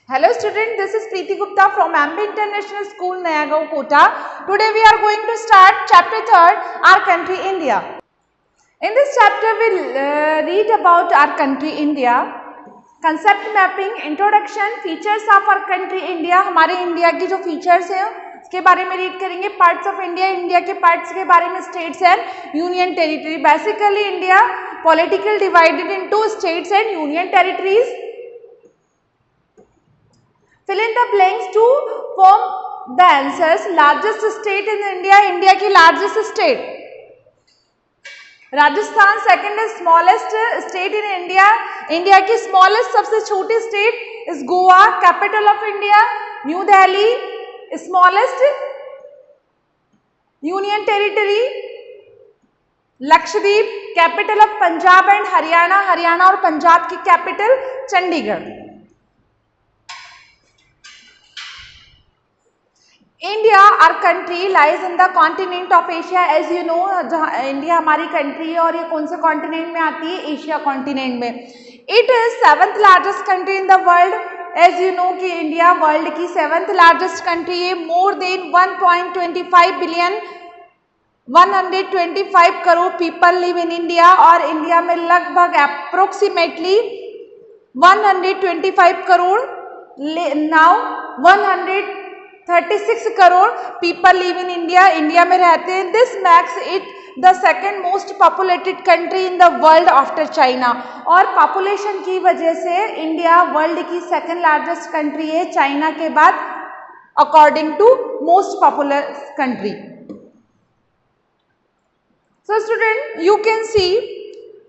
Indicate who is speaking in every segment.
Speaker 1: Hello student, this is Preeti Gupta from Ambi International School, Nayagaon, Kota. Today we are going to start chapter 3rd, our country India. In this chapter we will read about our country India, concept mapping, introduction, features of our country India, हमारे India की जो features हैं उसके बारे में read करेंगे. Parts of India, India के parts के बारे में, states and union territory. Basically India political divided into states and union territories. Fill in the blanks to form the answers. Largest state in India, India की largest state Rajasthan. Second is smallest state in India, India की smallest सबसे छोटी state is Goa. Capital of India New Delhi. Smallest union territory Lakshadweep. Capital of Punjab and Haryana, Haryana और पंजाब की capital Chandigarh. India our country lies in the continent of Asia. As you know, जहाँ India हमारी country है और ये कौन से कॉन्टिनेंट में आती है? एशिया कॉन्टिनेंट में. It is 7th largest country in the world. As you know कि इंडिया वर्ल्ड की 7th लार्जेस्ट कंट्री है. More than 1.25 billion 125 crore people live in India. और इंडिया में लगभग approximately 125 crore now 136 crore people live in India, India में रहते हैं. This makes it the second most populated country in the world after China. और population की वजह से इंडिया वर्ल्ड की 2nd लार्जेस्ट कंट्री है चाइना के बाद, according to most popular country. So student, you can see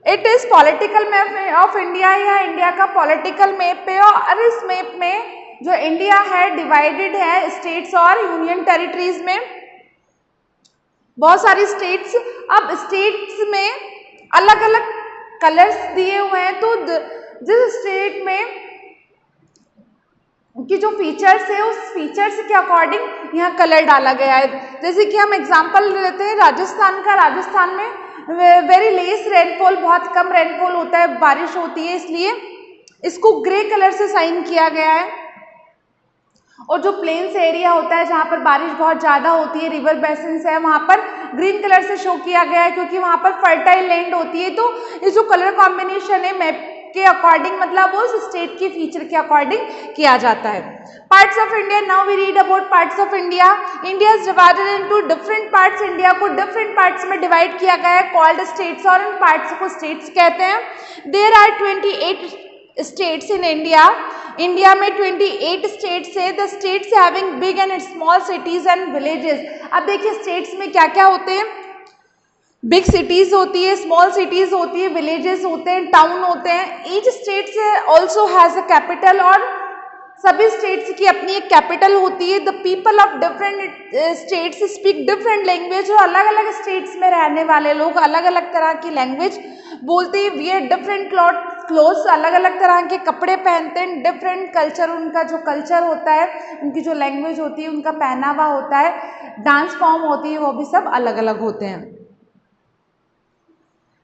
Speaker 1: it is political map of India. यह India का पॉलिटिकल मैप है और इस मैप में जो इंडिया है डिवाइडेड है स्टेट्स और यूनियन टेरिटरीज में. बहुत सारी स्टेट्स. अब स्टेट्स में अलग अलग कलर्स दिए हुए हैं, तो जिस स्टेट में की जो फीचर्स है उस फीचर्स के अकॉर्डिंग यहाँ कलर डाला गया है. जैसे कि हम एग्जांपल लेते हैं राजस्थान का. राजस्थान में वेरी लेस रेनफॉल, बहुत कम रेनफॉल होता है, बारिश होती है, इसलिए इसको ग्रे कलर से साइन किया गया है. और जो प्लेन्स एरिया होता है जहाँ पर बारिश बहुत ज़्यादा होती है, रिवर बेसिन्स है, वहाँ पर ग्रीन कलर से शो किया गया है क्योंकि वहाँ पर फर्टाइल लैंड होती है. तो ये जो कलर कॉम्बिनेशन है मैप के अकॉर्डिंग, मतलब वो उस स्टेट की फीचर के अकॉर्डिंग किया जाता है. Parts of India. Now we read about parts of India. India is divided into different parts. India को डिफरेंट पार्ट्स में डिवाइड किया गया है, कॉल्ड स्टेट्स, और इन पार्ट्स को स्टेट्स कहते हैं. There are 28 states in India. India में 28 स्टेट्स है. The states having big and small cities and villages. अब देखिए स्टेट्स में क्या क्या होते हैं. बिग सिटीज होती है, स्मॉल सिटीज होती है, विलेजेस होते हैं, टाउन होते हैं. Each states also has a capital, और सभी स्टेट्स की अपनी एक कैपिटल होती है. The people of different states speak different language. और अलग अलग स्टेट्स में रहने वाले लोग अलग अलग तरह की लैंग्वेज बोलते हैं. वियर डिफरेंट क्लोथ्स, अलग अलग तरह के कपड़े पहनते हैं. डिफरेंट कल्चर, उनका जो कल्चर होता है, उनकी जो लैंग्वेज होती है, उनका पहनावा होता है, डांस फॉर्म होती है, वो भी सब अलग अलग होते हैं.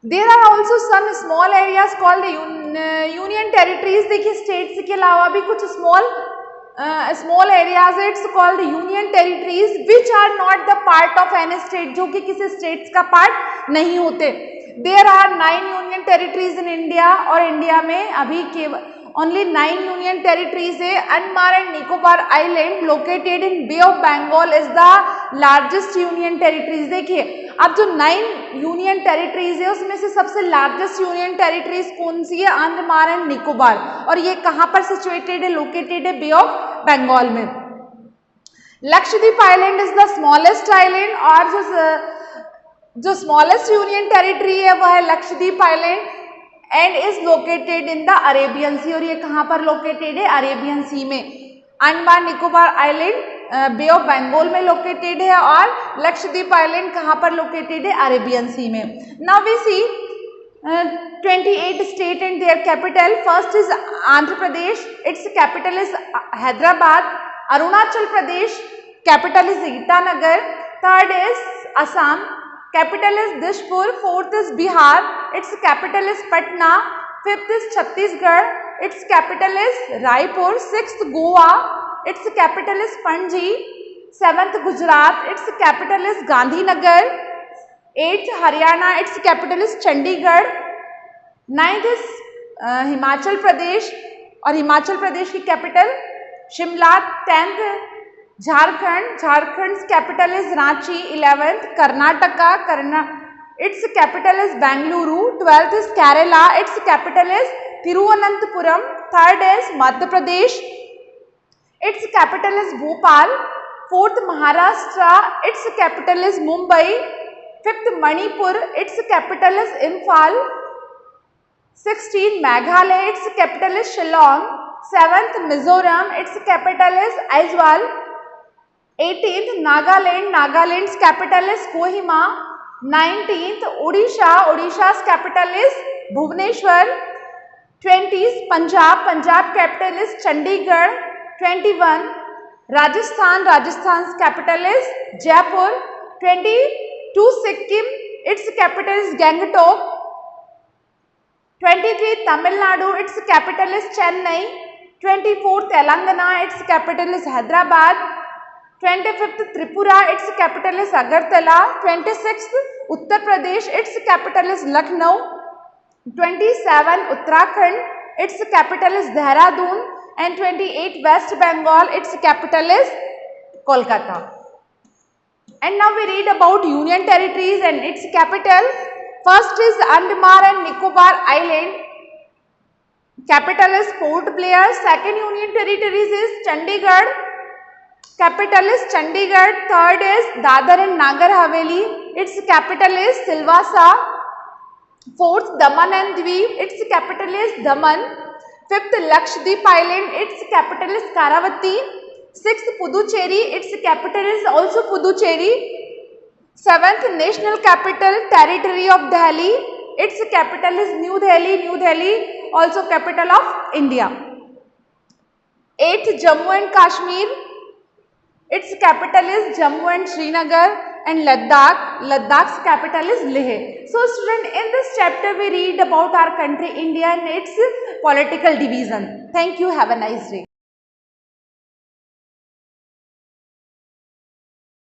Speaker 1: There are also some small areas called union territories. देखिए स्टेट्स के अलावा भी कुछ small areas it's called union territories which are not the part of any state, जो कि किसी स्टेट्स का पार्ट नहीं होते. There are 9 union territories in India. और इंडिया में अभी केवल ओनली 9 यूनियन टेरिटरीज है. Andaman and Nicobar island located in bay of Bengal is the largest union territories. देखिए अब जो 9 यूनियन टेरिटरीज है उसमें से सबसे लार्जेस्ट यूनियन टेरिटरीज कौन सी है? अंडमान एंड निकोबार. और ये कहाँ पर सिचुएटेड है? लोकेटेड है बे ऑफ बंगाल में. Lakshadweep island is the smallest island. और जो स्मॉलेस्ट यूनियन टेरिटरी है वह है Lakshadweep island and is located in the Arabian sea. और ये कहाँ पर लोकेटेड है? अरेबियन सी में. Andaman Nicobar island bay of Bengal में लोकेटेड है और लक्षद्वीप आइलैंड कहाँ पर लोकेटेड है? अरेबियन सी में. Now we see 28 state and their capital. First is Andhra Pradesh, its capital is Hyderabad. Arunachal Pradesh, capital is Itanagar. Third is Assam, capital is Dishpur. Fourth is Bihar, its capital is Patna. Fifth is Chhattisgarh, its capital is Raipur. 6th, Goa, its capital is Panji. 7th, Gujarat, its capital is Gandhinagar. 8th, Haryana, its capital is Chandigarh. 9th is Himachal Pradesh और हिमाचल प्रदेश की capital Shimla. 10th, Jharkhand, Jharkhand capital is Ranchi. 11th, Karnataka, its capital is Bengaluru. 12th is Kerala, its capital is Thiruvananthapuram. 3rd is Madhya Pradesh, its capital is Bhopal. 4th, Maharashtra, its capital is Mumbai. 5th, Manipur, its capital is Imphal. 16th, Meghalaya, its capital is Shillong. 7th, Mizoram, its capital is Aizawl. 18th, Nagaland, Nagaland's capital is Kohima. 19th, Odisha, Odisha's capital is Bhubaneswar. 20th, Punjab, Punjab capital is Chandigarh. 21, Rajasthan, Rajasthan's capital is Jaipur. 22, Sikkim, its capital is Gangtok. 23, Tamil Nadu, its capital is Chennai. 24, Telangana, its capital is Hyderabad. 25th, Tripura, its capital is Agartala. 26th, Uttar Pradesh, its capital is Lucknow. 27, Uttarakhand, its capital is Dehradun. And 28, West Bengal, its capital is Kolkata. And now we read about Union Territories and its capital. First is Andaman and Nicobar Island. Capital is Port Blair. Second Union Territories is Chandigarh. Capital is Chandigarh. Third is Dadar and Nagar Haveli. Its capital is Silvassa. Fourth, Daman and Diu. Its capital is Daman. Fifth, Lakshadweep Island. Its capital is Karavati. Sixth, Puducherry. Its capital is also Puducherry. Seventh, National Capital Territory of Delhi. Its capital is New Delhi. New Delhi, also capital of India. Eighth, Jammu and Kashmir. Its capital is Jammu and Srinagar. And Ladakh, Ladakh's capital is Leh. So student, in this chapter we read about our country India and its political division. Thank you. Have a nice day.